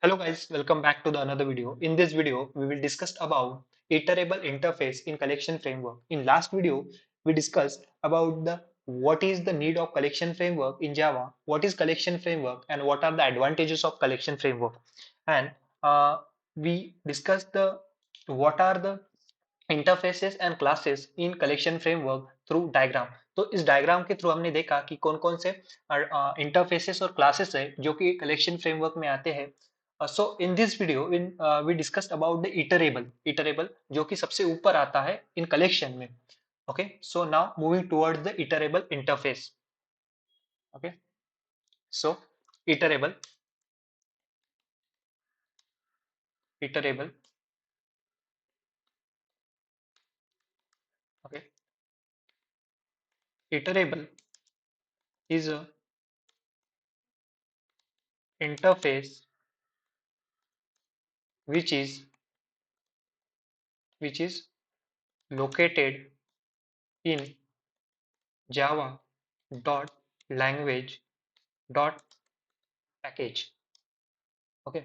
Hello guys, welcome back to the another video. In this video, we will discuss about iterable interface in collection framework. In last video, we discussed about the what is the need of collection framework in Java, what is collection framework, and what are the advantages of collection framework. And we discussed the what are the interfaces and classes in collection framework through diagram. तो इस diagram के through हमने देखा कि कौन कौन से interfaces और क्लासेस है जो कि कलेक्शन फ्रेमवर्क में आते हैं। So in this video in we discussed about the iterable जो कि सबसे ऊपर आता है इन कलेक्शन में। Okay, so now moving towards the iterable interface. Okay, so iterable iterable okay, iterable is a interface which is which is located in java dot language dot package। Okay,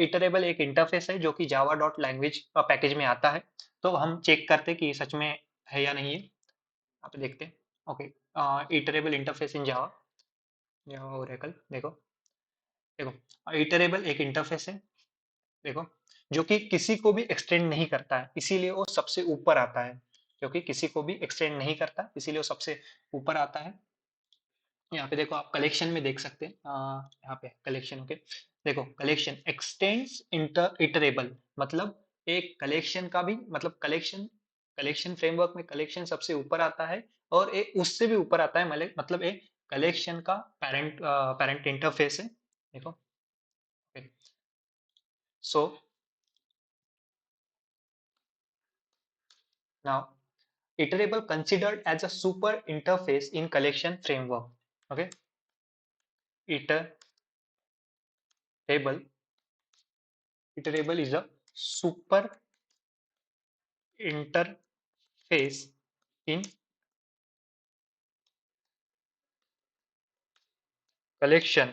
iterable एक interface है जो कि Java dot language package में आता है। तो हम check करते हैं कि ये सच में है या नहीं है। यहाँ पे देखते हैं। ओके, इटरेबल इंटरफेस इन जावा जावा ओरेकल। देखो देखो, इटरेबल एक इंटरफेस है, देखो, जो कि किसी को भी एक्सटेंड नहीं करता है, इसीलिए वो सबसे ऊपर आता है। क्योंकि किसी को भी एक्सटेंड नहीं करता, इसीलिए वो सबसे ऊपर आता है। यहाँ पे देखो, आप कलेक्शन में देख सकते हैं। यहाँ पे कलेक्शन। ओके, देखो, कलेक्शन एक्सटेंड्स इंटर इटरेबल, मतलब एक कलेक्शन का भी मतलब कलेक्शन कलेक्शन फ्रेमवर्क में कलेक्शन सबसे ऊपर आता है और एक उससे भी ऊपर आता है, मतलब एक कलेक्शन का पेरेंट इंटरफेस है। देखो, so now iterable considered as a super interface in collection framework। Okay, iterable iterable is a super interface in collection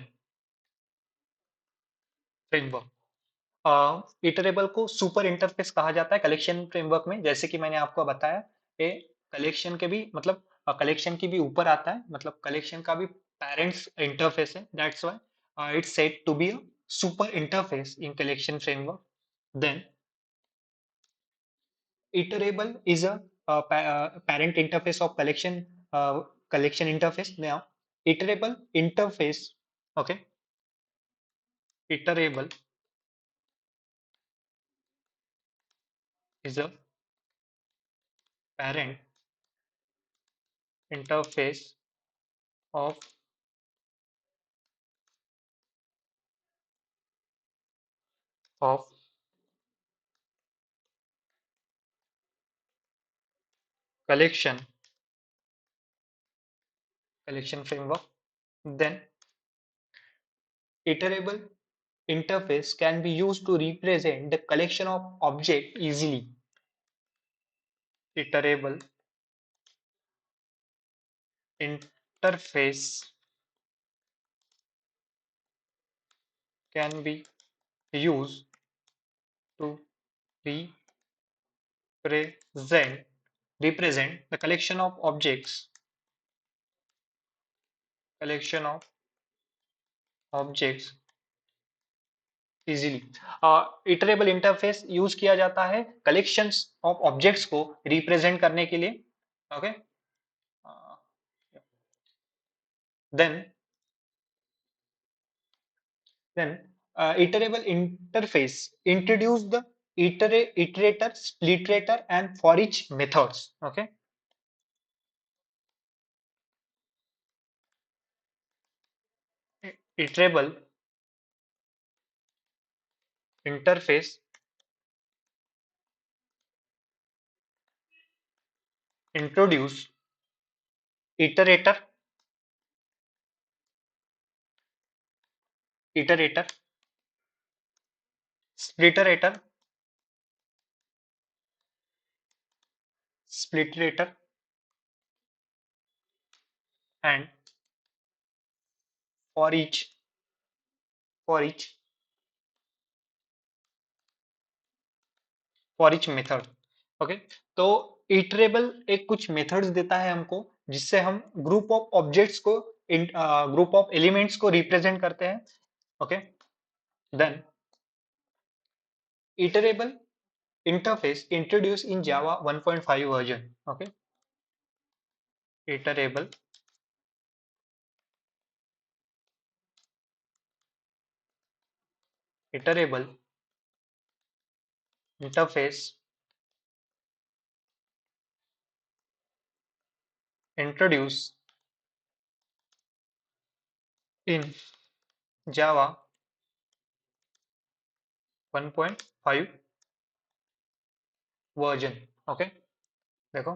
framework. Iterable को सुपर इंटरफेस कहा जाता है कलेक्शन फ्रेमवर्क में, जैसे कि मैंने आपको बताया। ये कलेक्शन के भी मतलब कलेक्शन की भी ऊपर आता है, मतलब कलेक्शन का भी पेरेंट्स इंटरफेस है। That's why it's said to be a super interface in collection framework. Then iterable is a parent interface of collection interface. Now iterable interface, okay, iterable is a parent interface of of collection collection framework. Then iterable interface can be used to represent the collection of object easily. Iterable interface can be used to represent represent the collection of objects easily। Iterable interface use किया जाता है collections of objects को represent करने के लिए। Okay, then then iterable interface introduce the iterator, splitterator and for each methods। okay, iterable interface introduce iterator iterator splitterator splitterator and for each for each for each method. Okay, तो iterable एक कुछ methods देता है हमको, जिससे हम group of objects को, group of elements को रिप्रेजेंट करते हैं। Okay, then iterable interface introduced in Java 1.5 version. Okay, iterable iterable interface introduced in Java 1.5 version. Okay, देखो,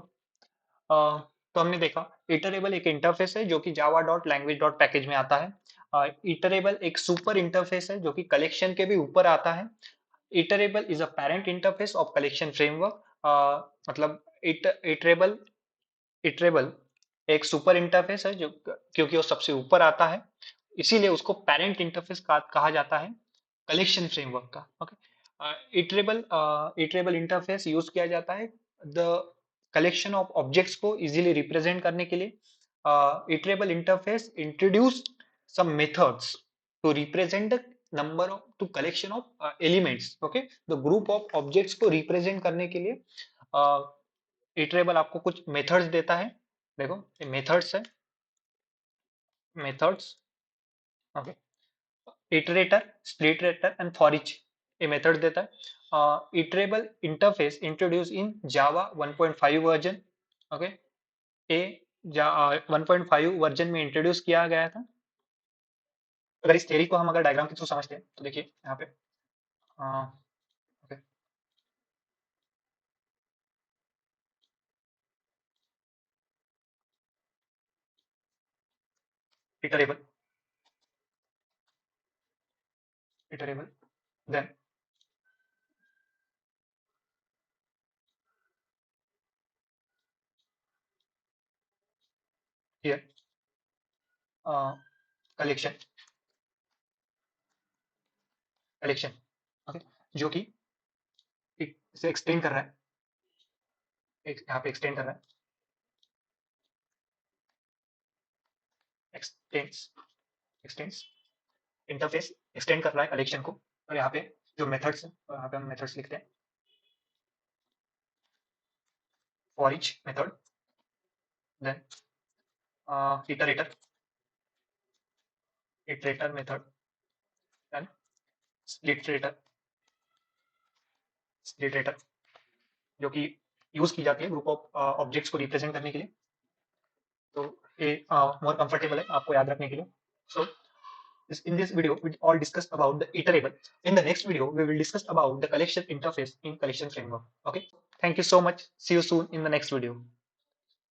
तो हमने देखा इटरेबल एक इंटरफेस है जो कि Java dot language dot package में आता है। इटरेबल एक सुपर इंटरफेस है जो कि कलेक्शन के भी ऊपर आता है। Iterable is a parent interface of collection framework. मतलब इटरेबल इटरेबल एक सुपर इंटरफेस है जो, क्योंकि वो सबसे ऊपर आता है, इसीलिए उसको पेरेंट इंटरफेस कहा जाता है कलेक्शन फ्रेमवर्क का। ओके, इटरेबल इंटरफेस यूज किया जाता है द कलेक्शन ऑफ ऑब्जेक्ट्स को इजीली रिप्रेजेंट करने के लिए। Iterable interface introduce some methods to represent the number of to collection of elements. Okay, the group of objects को represent करने के लिए इटरेबल आपको कुछ मेथड्स देता है। देखो, ये मेथड्स है, methods. Okay, iterator, spliterator and for each ये मेथड देता है। Iterable interface introduce in Java 1.5 version. Okay, ये 1.5 वर्जन में इंट्रोड्यूस किया गया था। अगर इस थ्योरी को हम अगर डायग्राम के थ्रू समझते हैं तो देखिए यहाँ पे, okay, iterable iterable then here collection collection. Okay, जो कि इसे एक्सटेंड कर रहा है, यहाँ पे एक्सटेंड कर रहा है, एक्सटेंड्स एक्सटेंड्स इंटरफेस एक्सटेंड कर रहा है कलेक्शन को। और यहाँ पे जो मेथड्स हैं, और यहाँ पे हम मेथड्स लिखते हैं, for each method, then iterator iterator method, then spliterator spliterator जो कि यूज की जाती है ग्रुप ऑफ ऑब्जेक्ट्स को रिप्रेजेंट करने के लिए। तो ये मोर कंफर्टेबल है आपको याद रखने के लिए। सो in this video we all discussed about the iterable. In the next video we will discuss about the collection interface in collection framework. Okay, thank you so much, see you soon in the next video.